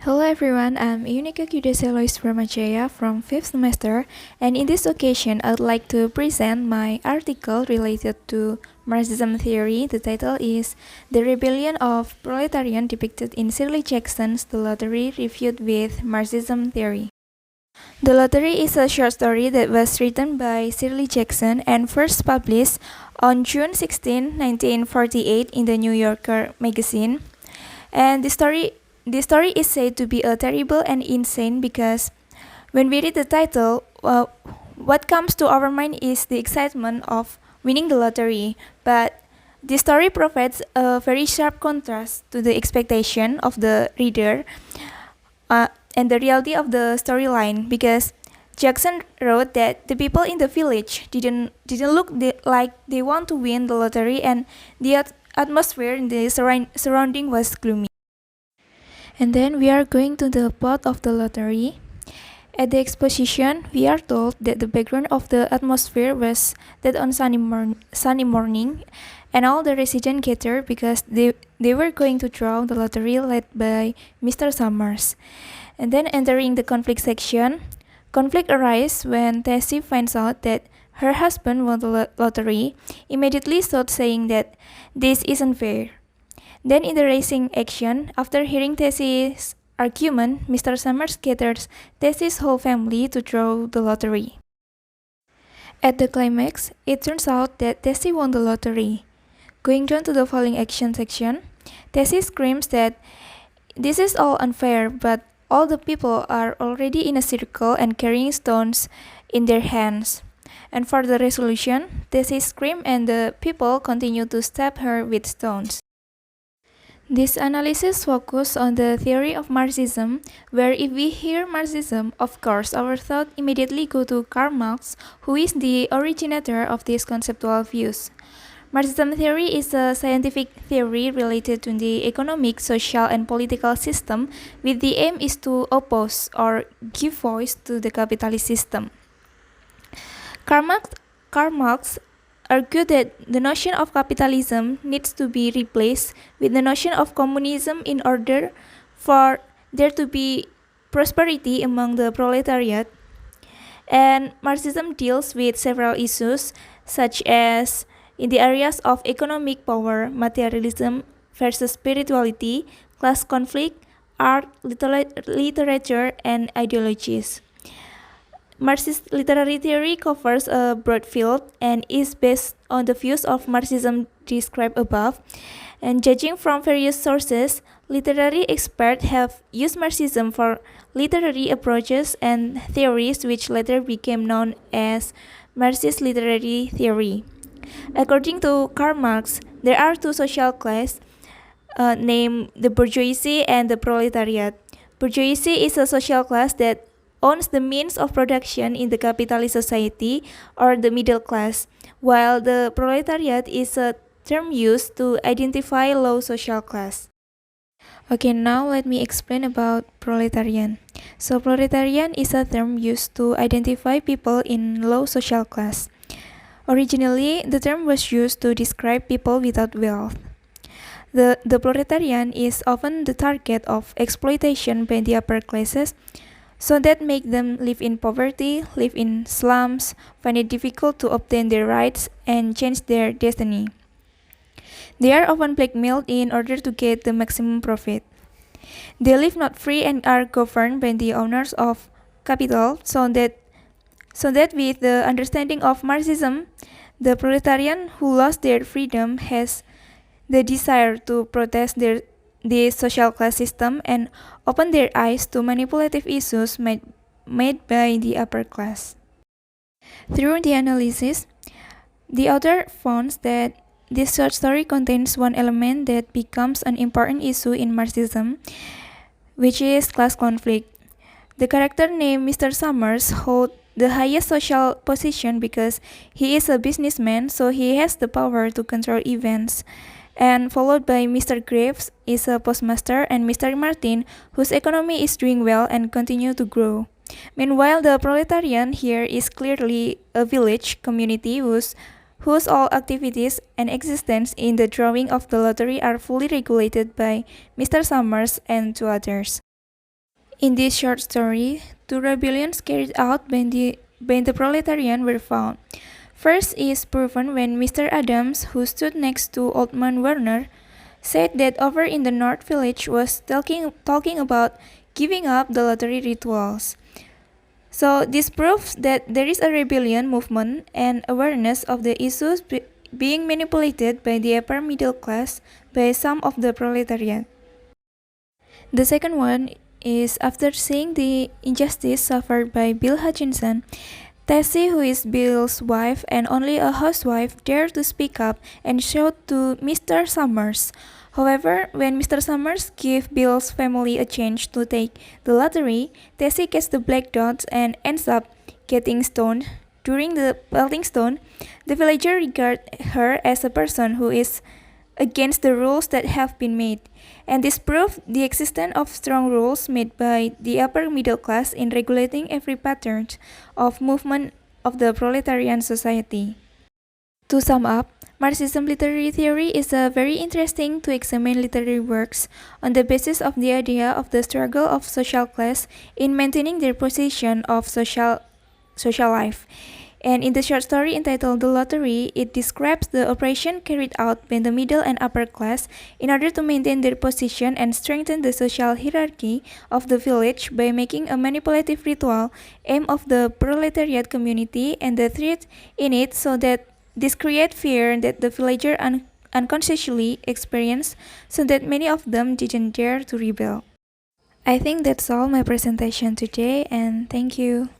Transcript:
Hello everyone, I'm Eunike Kyudasai Bramajaya from 5th semester, and in this occasion I would like to present my article related to Marxism theory. The title is The Rebellion of Proletarian Depicted in Shirley Jackson's The Lottery Reviewed with Marxism Theory. The Lottery is a short story that was written by Shirley Jackson and first published on June 16, 1948 in the New Yorker magazine. And the story is said to be terrible and insane because when we read the title, what comes to our mind is the excitement of winning the lottery. But the story provides a very sharp contrast to the expectation of the reader and the reality of the storyline, because Jackson wrote that the people in the village didn't look like they want to win the lottery, and the atmosphere in the surrounding was gloomy. And then we are going to the plot of the lottery. At the exposition, we are told that the background of the atmosphere was that on sunny morning, and all the residents gathered because they were going to draw the lottery led by Mr. Summers. And then entering the conflict section, conflict arises when Tessie finds out that her husband won the lottery, immediately starts saying that this isn't fair. Then in the racing action, after hearing Tessie's argument, Mr. Summers gathers Tessie's whole family to draw the lottery. At the climax, it turns out that Tessie won the lottery. Going down to the following action section, Tessie screams that this is all unfair, but all the people are already in a circle and carrying stones in their hands. And for the resolution, Tessie screams and the people continue to stab her with stones. This analysis focuses on the theory of Marxism, where if we hear Marxism, of course, our thought immediately go to Karl Marx, who is the originator of these conceptual views. Marxism theory is a scientific theory related to the economic, social, and political system, with the aim is to oppose or give voice to the capitalist system. Karl Marx argued that the notion of capitalism needs to be replaced with the notion of communism in order for there to be prosperity among the proletariat. And Marxism deals with several issues, such as in the areas of economic power, materialism versus spirituality, class conflict, art, literature, and ideologies. Marxist literary theory covers a broad field and is based on the views of Marxism described above. And judging from various sources, literary experts have used Marxism for literary approaches and theories which later became known as Marxist literary theory. According to Karl Marx, there are two social classes named the Bourgeoisie and the Proletariat. Bourgeoisie is a social class that owns the means of production in the capitalist society or the middle class, while the proletariat is a term used to identify low social class. Okay, now let me explain about proletarian. So proletarian is a term used to identify people in low social class. Originally, the term was used to describe people without wealth. The proletarian is often the target of exploitation by the upper classes, so that make them live in poverty, live in slums, find it difficult to obtain their rights, and change their destiny. They are often blackmailed in order to get the maximum profit. They live not free and are governed by the owners of capital, so that with the understanding of Marxism, the proletarian who lost their freedom has the desire to protest the social class system and open their eyes to manipulative issues made by the upper class. Through the analysis, the author found that this short story contains one element that becomes an important issue in Marxism, which is class conflict. The character named Mr. Summers holds the highest social position because he is a businessman, so he has the power to control events, and followed by Mr. Graves is a postmaster, and Mr. Martin, whose economy is doing well and continue to grow. Meanwhile, the proletarian here is clearly a village community whose all activities and existence in the drawing of the lottery are fully regulated by Mr. Summers and two others. In this short story, two rebellions carried out by the proletarian were found. First is proven when Mr. Adams, who stood next to Old Man Werner, said that over in the North Village was talking about giving up the lottery rituals. So this proves that there is a rebellion movement and awareness of the issues being manipulated by the upper middle class by some of the proletariat. The second one is after seeing the injustice suffered by Bill Hutchinson, Tessie, who is Bill's wife and only a housewife, dared to speak up and showed to Mr. Summers. However, when Mr. Summers gave Bill's family a chance to take the lottery, Tessie gets the black dots and ends up getting stoned. During the pelting stone, the villager regard her as a person who is against the rules that have been made, and this proved the existence of strong rules made by the upper middle class in regulating every pattern of movement of the proletarian society. To sum up, Marxism literary theory is a very interesting to examine literary works on the basis of the idea of the struggle of social class in maintaining their position of social life. And in the short story entitled The Lottery, it describes the operation carried out by the middle and upper class in order to maintain their position and strengthen the social hierarchy of the village by making a manipulative ritual aim of the proletariat community and the threat in it, so that this create fear that the villager unconsciously experience, so that many of them didn't dare to rebel. I think that's all my presentation today, and thank you.